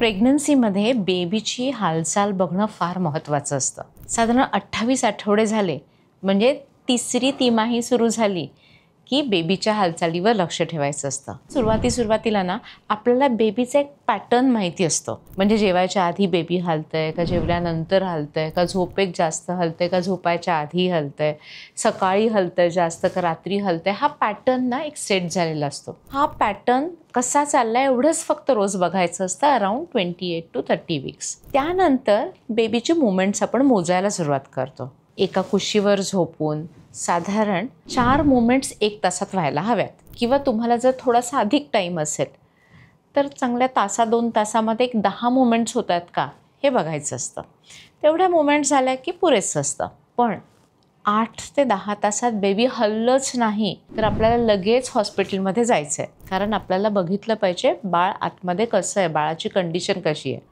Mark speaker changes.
Speaker 1: प्रेग्नन्सीमध्ये बेबीची हालचाल बघणं फार महत्त्वाचं असतं. साधारण 28 आठवडे झाले म्हणजे तिसरी तिमाही सुरू झाली की बेबीच्या हालचालीवर लक्ष ठेवायचं असतं. सुरुवातीला ना आपल्याला बेबीचा एक पॅटर्न माहिती असतो. म्हणजे जेवायच्या आधी बेबी हलतंय का, जेवल्यानंतर हलतंय का, झोपेत जास्त हलतंय का, झोपायच्या आधी हलतंय, सकाळी हलतंय जास्त का रात्री हलतंय, हा पॅटर्न ना एक सेट झालेला असतो. हा पॅटर्न कसा चाललाय एवढंच फक्त रोज बघायचं असतं अराउंड 28 to 30 वीक्स. त्यानंतर बेबीचे मुवमेंट्स आपण मोजायला सुरुवात करतो. एका कुशीवर झोपून साधारण 4 मुवमेंट्स 1 तासात व्हायला हव्यात. किंवा तुम्हाला जर थोडासा अधिक टाईम असेल तर चांगल्या 2 तासामध्ये एक 10 मुवमेंट्स होत आहेत का हे बघायचं असतं. तेवढ्या मुवमेंट्स झाल्या की पुरेसं असतं. पण 8 ते 10 तासात बेबी हललंच नाही तर आपल्याला लगेच हॉस्पिटलमध्ये जायचं आहे. कारण आपल्याला बघितलं पाहिजे बाळ आतमध्ये कसं आहे, बाळाची कंडिशन कशी आहे.